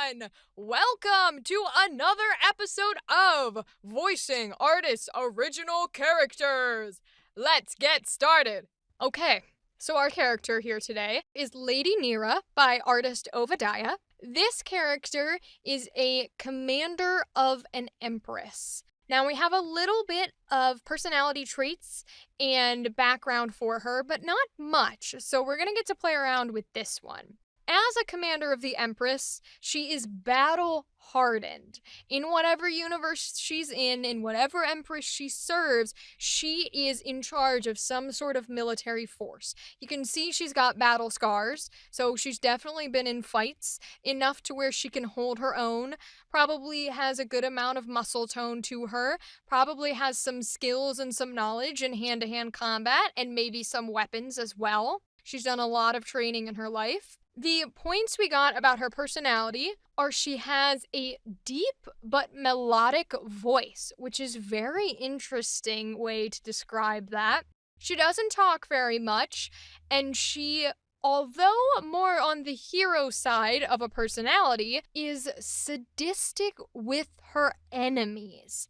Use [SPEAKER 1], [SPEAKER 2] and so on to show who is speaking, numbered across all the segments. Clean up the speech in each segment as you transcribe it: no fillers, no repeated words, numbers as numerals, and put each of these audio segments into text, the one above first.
[SPEAKER 1] everyone! Welcome to another episode of Voicing Artists' Original Characters! Let's get started! Okay, so our character here today is Lady Neera by artist Obadiah. This character is a commander of an empress. Now, we have a little bit of personality traits and background for her, but not much, so we're gonna get to play around with this one. As a commander of the Empress, she is battle-hardened. In whatever universe she's in whatever Empress she serves, she is in charge of some sort of military force. You can see she's got battle scars, so she's definitely been in fights, enough to where she can hold her own, probably has a good amount of muscle tone to her, probably has some skills and some knowledge in hand-to-hand combat, and maybe some weapons as well. She's done a lot of training in her life. The points we got about her personality are she has a deep but melodic voice, which is very interesting way to describe that. She doesn't talk very much, and she, although more on the hero side of a personality, is sadistic with her enemies.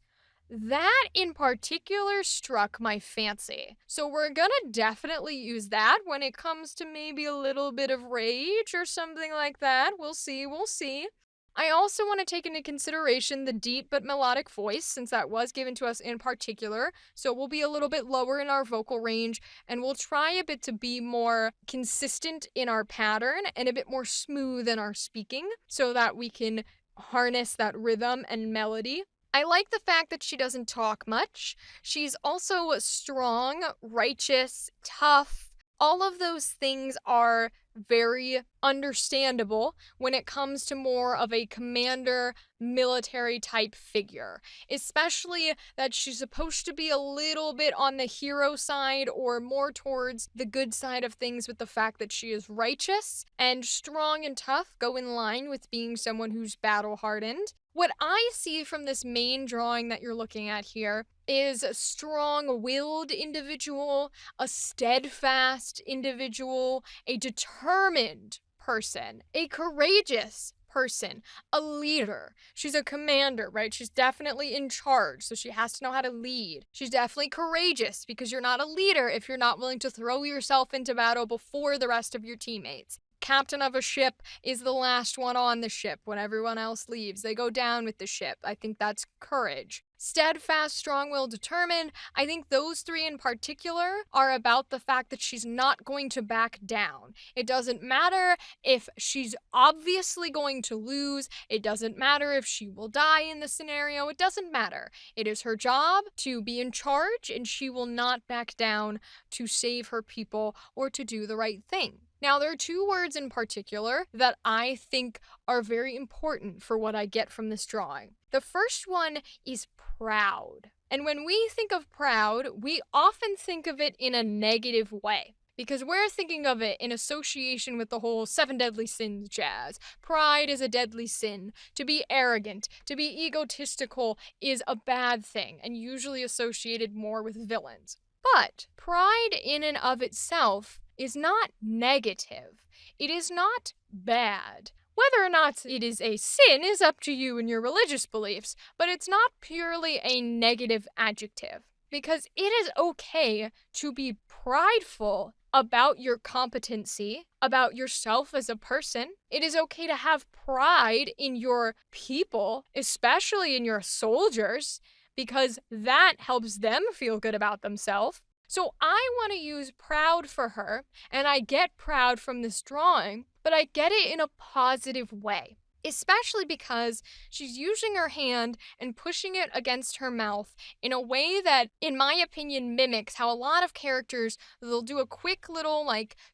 [SPEAKER 1] That in particular struck my fancy. So we're gonna definitely use that when it comes to maybe a little bit of rage or something like that. We'll see. I also want to take into consideration the deep but melodic voice, since that was given to us in particular. So we'll be a little bit lower in our vocal range, and we'll try a bit to be more consistent in our pattern and a bit more smooth in our speaking so that we can harness that rhythm and melody. I like the fact that she doesn't talk much. She's also strong, righteous, tough. All of those things are very understandable when it comes to more of a commander, military type figure. Especially that she's supposed to be a little bit on the hero side or more towards the good side of things, with the fact that she is righteous and strong and tough go in line with being someone who's battle hardened. What I see from this main drawing that you're looking at here is a strong-willed individual, a steadfast individual, a determined person, a courageous person, a leader. She's a commander, right? She's definitely in charge, so she has to know how to lead. She's definitely courageous, because you're not a leader if you're not willing to throw yourself into battle before the rest of your teammates. Captain of a ship is the last one on the ship when everyone else leaves. They go down with the ship. I think that's courage. Steadfast, strong-willed, determined. I think those three in particular are about the fact that she's not going to back down. It doesn't matter if she's obviously going to lose. It doesn't matter if she will die in the scenario. It doesn't matter. It is her job to be in charge, and she will not back down to save her people or to do the right thing. Now, there are two words in particular that I think are very important for what I get from this drawing. The first one is proud. And when we think of proud, we often think of it in a negative way, because we're thinking of it in association with the whole 7 deadly sins jazz. Pride is a deadly sin. To be arrogant, to be egotistical is a bad thing, and usually associated more with villains. But pride in and of itself is not negative. It is not bad. Whether or not it is a sin is up to you and your religious beliefs, but it's not purely a negative adjective, because it is okay to be prideful about your competency, about yourself as a person. It is okay to have pride in your people, especially in your soldiers, because that helps them feel good about themselves. So I want to use proud for her, and I get proud from this drawing, but I get it in a positive way. Especially because she's using her hand and pushing it against her mouth in a way that, in my opinion, mimics how a lot of characters, they'll do a quick little,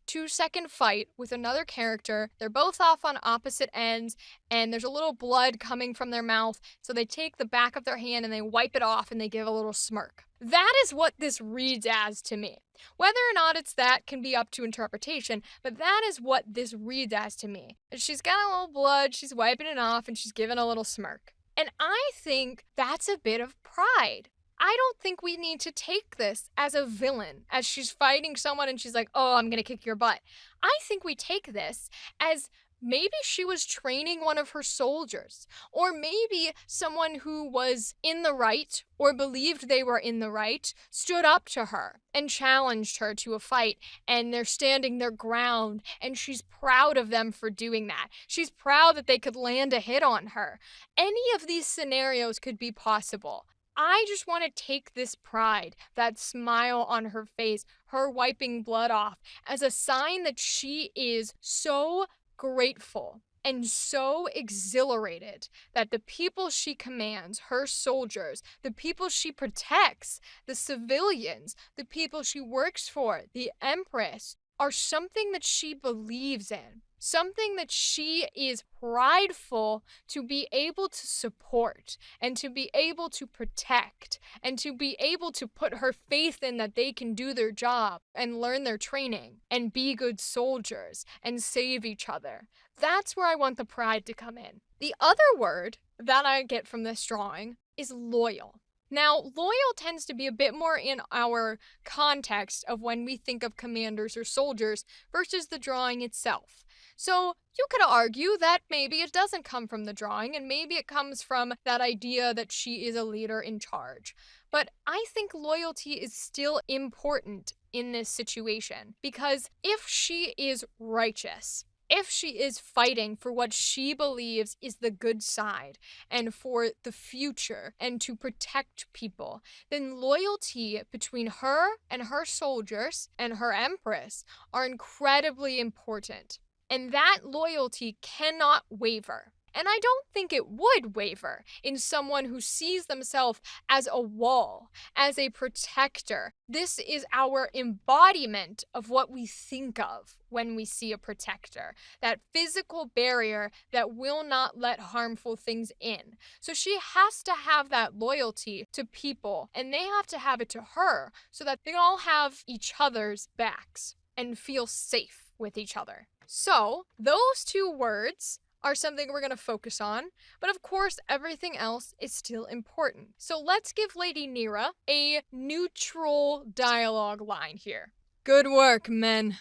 [SPEAKER 1] 2-second fight with another character. They're both off on opposite ends, and there's a little blood coming from their mouth, so they take the back of their hand and they wipe it off and they give a little smirk. That is what this reads as to me. Whether or not it's that can be up to interpretation, but that is what this reads as to me. She's got a little blood, she's wiping it off, and she's giving a little smirk. And I think that's a bit of pride. I don't think we need to take this as a villain, as she's fighting someone and she's like, oh, I'm gonna kick your butt. I think we take this as maybe she was training one of her soldiers, or maybe someone who was in the right or believed they were in the right stood up to her and challenged her to a fight, and they're standing their ground, and she's proud of them for doing that. She's proud that they could land a hit on her. Any of these scenarios could be possible. I just want to take this pride, that smile on her face, her wiping blood off, as a sign that she is so grateful and so exhilarated that the people she commands, her soldiers, the people she protects, the civilians, the people she works for, the Empress, are something that she believes in, something that she is prideful to be able to support and to be able to protect and to be able to put her faith in that they can do their job and learn their training and be good soldiers and save each other. That's where I want the pride to come in. The other word that I get from this drawing is loyal. Now, loyal tends to be a bit more in our context of when we think of commanders or soldiers versus the drawing itself. So you could argue that maybe it doesn't come from the drawing, and maybe it comes from that idea that she is a leader in charge. But I think loyalty is still important in this situation, because if she is righteous, if she is fighting for what she believes is the good side and for the future and to protect people, then loyalty between her and her soldiers and her Empress are incredibly important. And that loyalty cannot waver. And I don't think it would waver in someone who sees themselves as a wall, as a protector. This is our embodiment of what we think of when we see a protector, that physical barrier that will not let harmful things in. So she has to have that loyalty to people, and they have to have it to her so that they all have each other's backs and feel safe with each other. So those two words are something we're going to focus on, but of course everything else is still important. So let's give Lady Neera a neutral dialogue line here. Good work, men.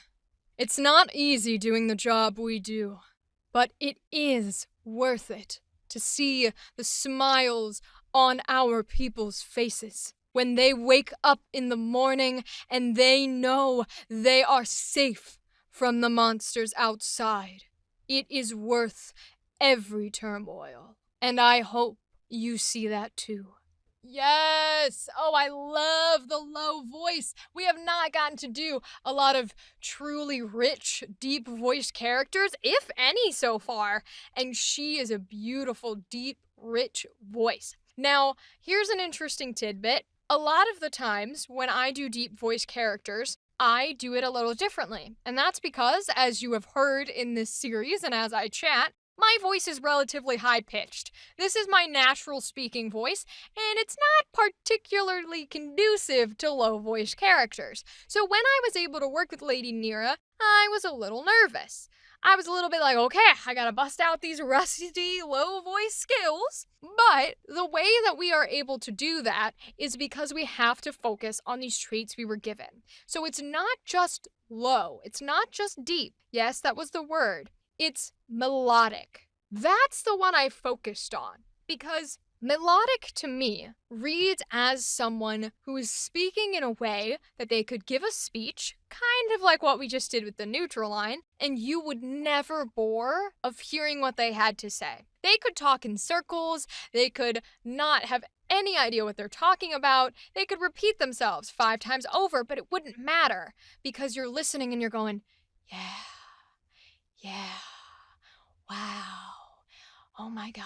[SPEAKER 1] It's not easy doing the job we do, but it is worth it to see the smiles on our people's faces when they wake up in the morning and they know they are safe from the monsters outside. It is worth every turmoil, and I hope you see that too. Yes! Oh, I love the low voice. We have not gotten to do a lot of truly rich, deep-voiced characters, if any so far, and she is a beautiful, deep, rich voice. Now, here's an interesting tidbit. A lot of the times when I do deep voice characters, I do it a little differently. And that's because, as you have heard in this series and as I chat, my voice is relatively high-pitched. This is my natural speaking voice, and it's not particularly conducive to low-voice characters. So when I was able to work with Lady Neera, I was a little nervous. I was a little bit like, okay, I gotta bust out these rusty low-voice skills. But the way that we are able to do that is because we have to focus on these traits we were given. So it's not just low, it's not just deep. Yes, that was the word. It's melodic. That's the one I focused on, because melodic to me reads as someone who is speaking in a way that they could give a speech, kind of like what we just did with the neutral line, and you would never bore of hearing what they had to say. They could talk in circles, they could not have any idea what they're talking about, they could repeat themselves 5 times over, but it wouldn't matter, because you're listening and you're going, yeah, wow, oh my God,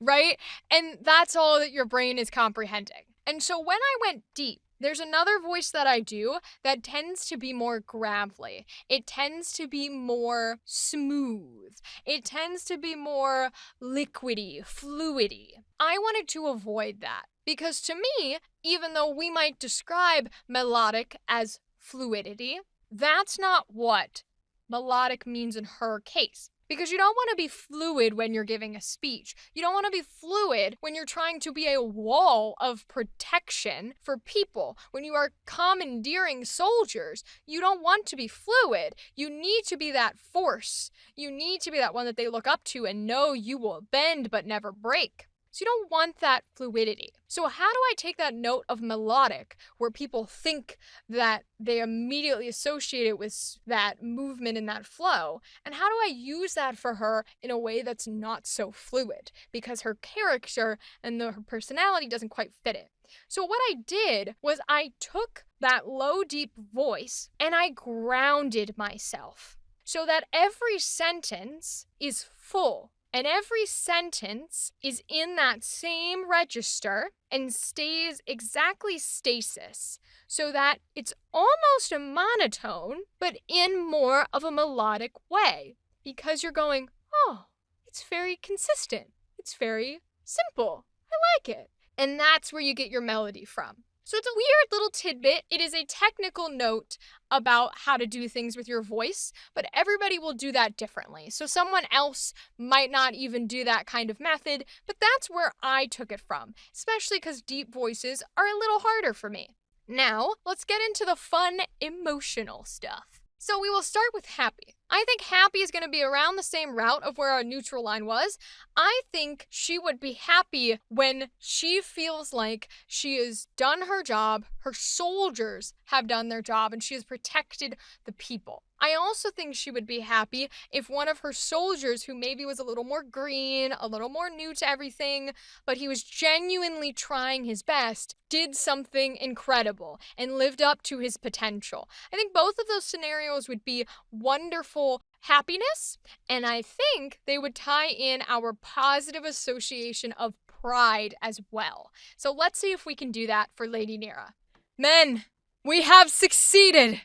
[SPEAKER 1] right? And that's all that your brain is comprehending. And so when I went deep, there's another voice that I do that tends to be more gravelly. It tends to be more smooth. It tends to be more liquidy, fluidy. I wanted to avoid that because to me, even though we might describe melodic as fluidity, that's not what melodic means in her case. Because you don't want to be fluid when you're giving a speech. You don't want to be fluid when you're trying to be a wall of protection for people. When you are commandeering soldiers, you don't want to be fluid. You need to be that force. You need to be that one that they look up to and know you will bend but never break. So you don't want that fluidity. So how do I take that note of melodic, where people think that they immediately associate it with that movement and that flow, and how do I use that for her in a way that's not so fluid? Because her character and her personality doesn't quite fit it. So what I did was I took that low, deep voice and I grounded myself so that every sentence is full. And every sentence is in that same register and stays exactly stasis, so that it's almost a monotone, but in more of a melodic way. Because you're going, oh, it's very consistent. It's very simple. I like it. And that's where you get your melody from. So it's a weird little tidbit. It is a technical note about how to do things with your voice, but everybody will do that differently. So someone else might not even do that kind of method, but that's where I took it from, especially because deep voices are a little harder for me. Now, let's get into the fun, emotional stuff. So we will start with happy. I think happy is going to be around the same route of where our neutral line was. I think she would be happy when she feels like she has done her job, her soldiers have done their job, and she has protected the people. I also think she would be happy if one of her soldiers, who maybe was a little more green, a little more new to everything, but he was genuinely trying his best, did something incredible and lived up to his potential. I think both of those scenarios would be wonderful happiness, and I think they would tie in our positive association of pride as well. So let's see if we can do that for Lady Neera. Men, we have succeeded!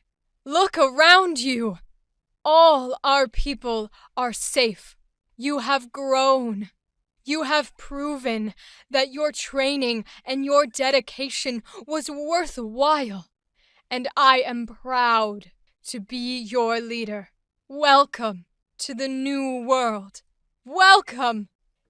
[SPEAKER 1] Look around you! All our people are safe. You have grown. You have proven that your training and your dedication was worthwhile, and I am proud to be your leader. Welcome to the new world. Welcome!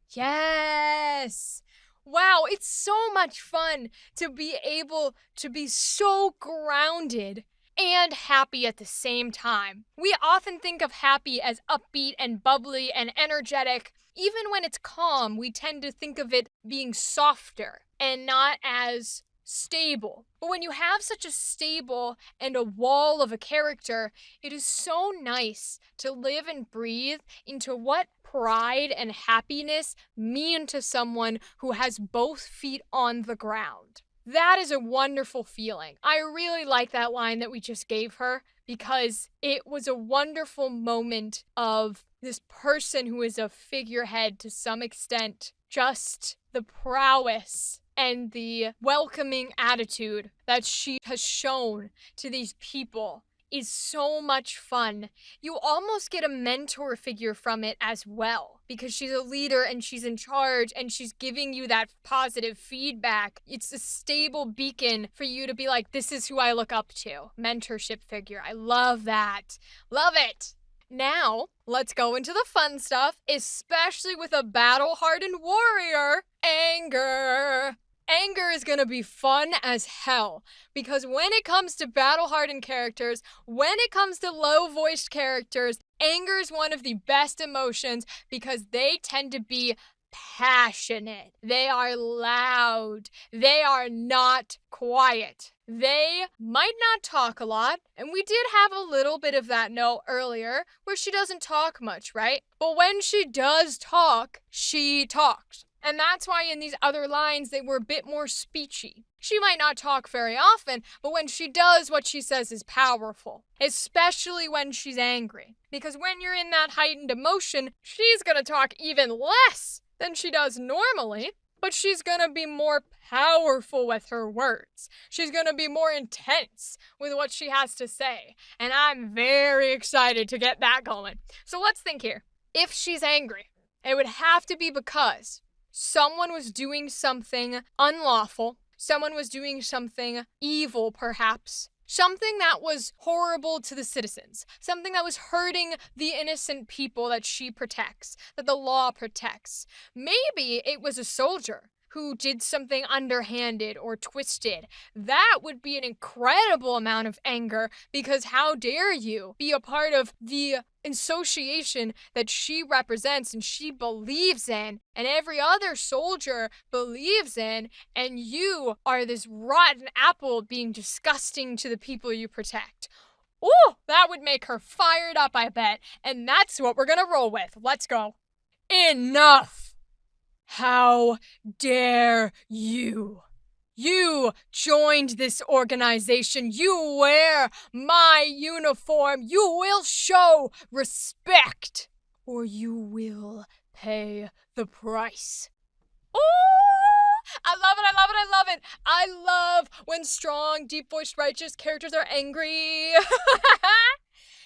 [SPEAKER 1] Yes! Wow, it's so much fun to be able to be so grounded and happy at the same time. We often think of happy as upbeat and bubbly and energetic. Even when it's calm, we tend to think of it being softer and not as stable. But when you have such a stable and a wall of a character, it is so nice to live and breathe into what pride and happiness mean to someone who has both feet on the ground. That is a wonderful feeling. I really like that line that we just gave her because it was a wonderful moment of this person who is a figurehead to some extent. Just the prowess and the welcoming attitude that she has shown to these people is so much fun. You almost get a mentor figure from it as well, because she's a leader and she's in charge and she's giving you that positive feedback. It's a stable beacon for you to be like, this is who I look up to. Mentorship figure. I love that. Love it. Now, let's go into the fun stuff, especially with a battle-hardened warrior, anger. Anger is going to be fun as hell, because when it comes to battle-hardened characters, when it comes to low-voiced characters, anger is one of the best emotions because they tend to be passionate. They are loud. They are not quiet. They might not talk a lot, and we did have a little bit of that note earlier where she doesn't talk much, right? But when she does talk, she talks. And that's why in these other lines, they were a bit more speechy. She might not talk very often, but when she does, what she says is powerful, especially when she's angry. Because when you're in that heightened emotion, she's gonna talk even less than she does normally, but she's gonna be more powerful with her words. She's gonna be more intense with what she has to say. And I'm very excited to get that going. So let's think here. If she's angry, it would have to be because someone was doing something unlawful. Someone was doing something evil, perhaps. something that was horrible to the citizens, something that was hurting the innocent people that she protects, that the law protects. Maybe it was a soldier who did something underhanded or twisted. That would be an incredible amount of anger, because how dare you be a part of the association that she represents and she believes in, and every other soldier believes in, and you are this rotten apple being disgusting to the people you protect. Ooh, that would make her fired up, I bet, and that's what we're gonna roll with. Let's go. Enough! How dare you? You joined this organization. You wear my uniform. You will show respect, or you will pay the price. Oh, I love it, I love it, I love it. I love when strong, deep-voiced, righteous characters are angry.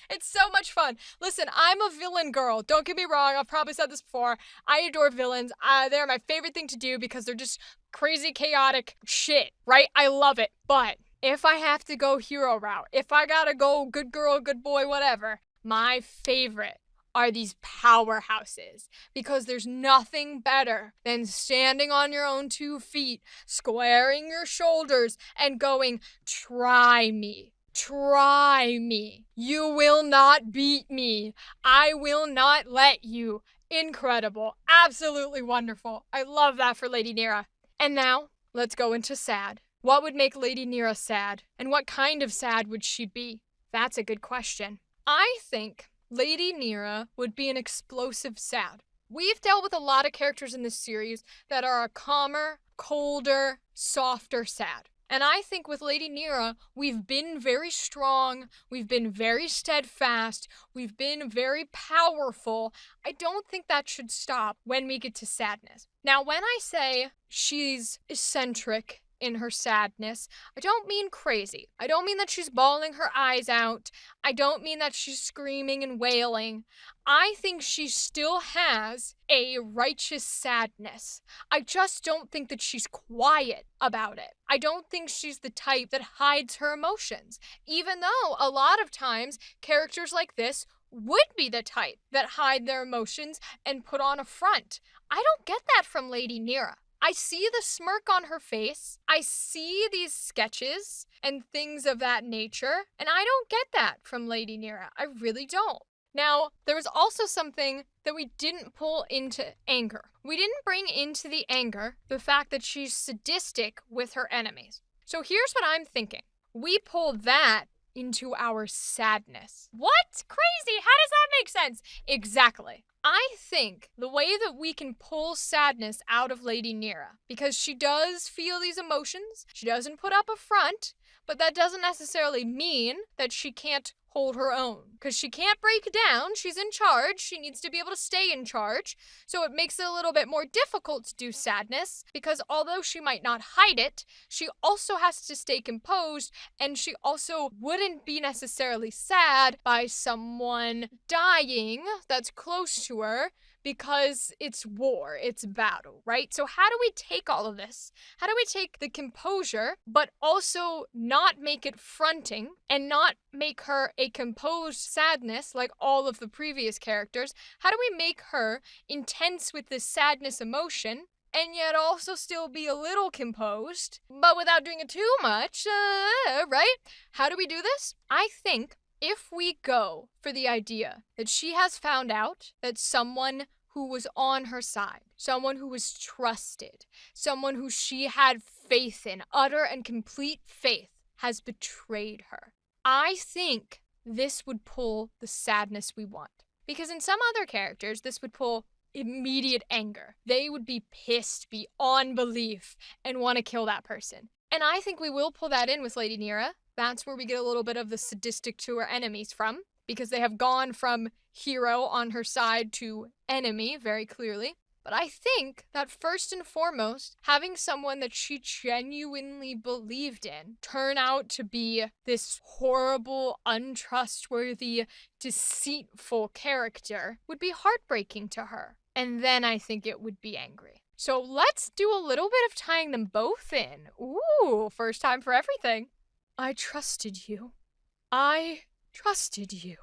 [SPEAKER 1] It's so much fun. Listen, I'm a villain girl. Don't get me wrong. I've probably said this before. I adore villains. They're my favorite thing to do because they're just crazy, chaotic shit, right? I love it. But if I have to go hero route, if I gotta go good girl, good boy, whatever, my favorite are these powerhouses, because there's nothing better than standing on your own 2 feet, squaring your shoulders, and going, try me. Try me. You will not beat me. I will not let you. Incredible. Absolutely wonderful. I love that for Lady Neera. And now, let's go into sad. What would make Lady Neera sad? And what kind of sad would she be? That's a good question. I think Lady Neera would be an explosive sad. We've dealt with a lot of characters in this series that are a calmer, colder, softer sad. And I think with Lady Neera, we've been very strong, we've been very steadfast, we've been very powerful. I don't think that should stop when we get to sadness. Now, when I say she's eccentric in her sadness, I don't mean crazy. I don't mean that she's bawling her eyes out. I don't mean that she's screaming and wailing. I think she still has a righteous sadness. I just don't think that she's quiet about it. I don't think she's the type that hides her emotions, even though a lot of times characters like this would be the type that hide their emotions and put on a front. I don't get that from Lady Neera. I see the smirk on her face. I see these sketches and things of that nature, and I don't get that from Lady Neera. I really don't. Now, there was also something that we didn't pull into anger. We didn't bring into the anger the fact that she's sadistic with her enemies. So here's what I'm thinking. We pull that into our sadness. What? Crazy! How does that make sense? Exactly. I think the way that we can pull sadness out of Lady Neera, because she does feel these emotions, she doesn't put up a front, but that doesn't necessarily mean that she can't hold her own, because she can't break down. She's in charge. She needs to be able to stay in charge. So it makes it a little bit more difficult to do sadness, because although she might not hide it, she also has to stay composed, and she also wouldn't be necessarily sad by someone dying that's close to her, because it's war, it's battle, right? So how do we take all of this? How do we take the composure, but also not make it fronting and not make her a composed sadness like all of the previous characters? How do we make her intense with this sadness emotion and yet also still be a little composed, but without doing it too much, right? How do we do this? I think if we go for the idea that she has found out that someone who was on her side, someone who was trusted, someone who she had faith in, utter and complete faith, has betrayed her, I think this would pull the sadness we want. Because in some other characters, this would pull immediate anger. They would be pissed beyond belief and want to kill that person. And I think we will pull that in with Lady Neera. That's where we get a little bit of the sadistic to her enemies from, because they have gone from hero on her side to enemy very clearly. But I think that first and foremost, having someone that she genuinely believed in turn out to be this horrible, untrustworthy, deceitful character would be heartbreaking to her. And then I think it would be angry. So let's do a little bit of tying them both in. Ooh, first time for everything. I trusted you. I trusted you.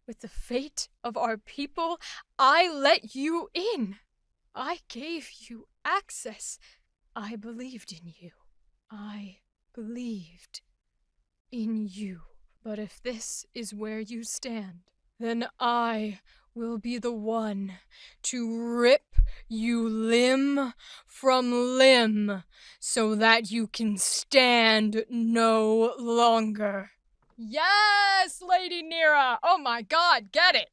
[SPEAKER 1] With the fate of our people, I let you in. I gave you access. I believed in you. I believed in you. But if this is where you stand, then I will be the one to rip you limb from limb so that you can stand no longer. Yes, Lady Neera! Oh my god, get it!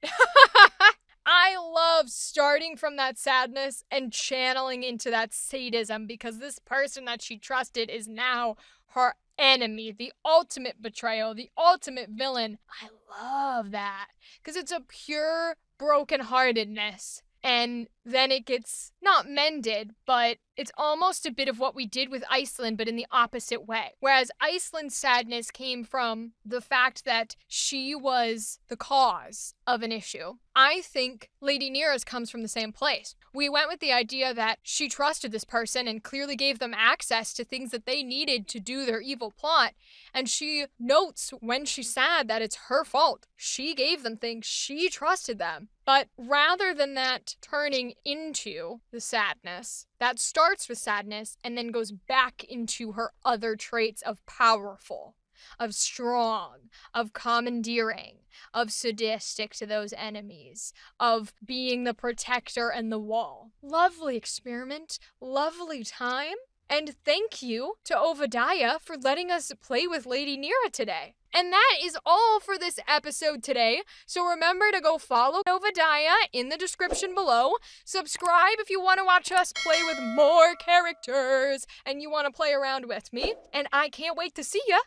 [SPEAKER 1] I love starting from that sadness and channeling into that sadism because this person that she trusted is now her enemy, the ultimate betrayal, the ultimate villain. I love that because it's a pure brokenheartedness. And then it gets not mended, but it's almost a bit of what we did with Iceland, but in the opposite way. Whereas Iceland's sadness came from the fact that she was the cause of an issue. I think Lady Neera's comes from the same place. We went with the idea that she trusted this person and clearly gave them access to things that they needed to do their evil plot. And she notes when she's sad that it's her fault. She gave them things. She trusted them. But rather than that turning into the sadness, that starts with sadness and then goes back into her other traits of powerful, of strong, of commandeering, of sadistic to those enemies, of being the protector and the wall. Lovely experiment, lovely time, and thank you to Obadiah for letting us play with Lady Neera today. And that is all for this episode today. So remember to go follow Obadiah in the description below. Subscribe if you want to watch us play with more characters and you want to play around with me. And I can't wait to see ya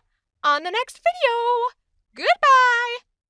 [SPEAKER 1] on the next video. Goodbye!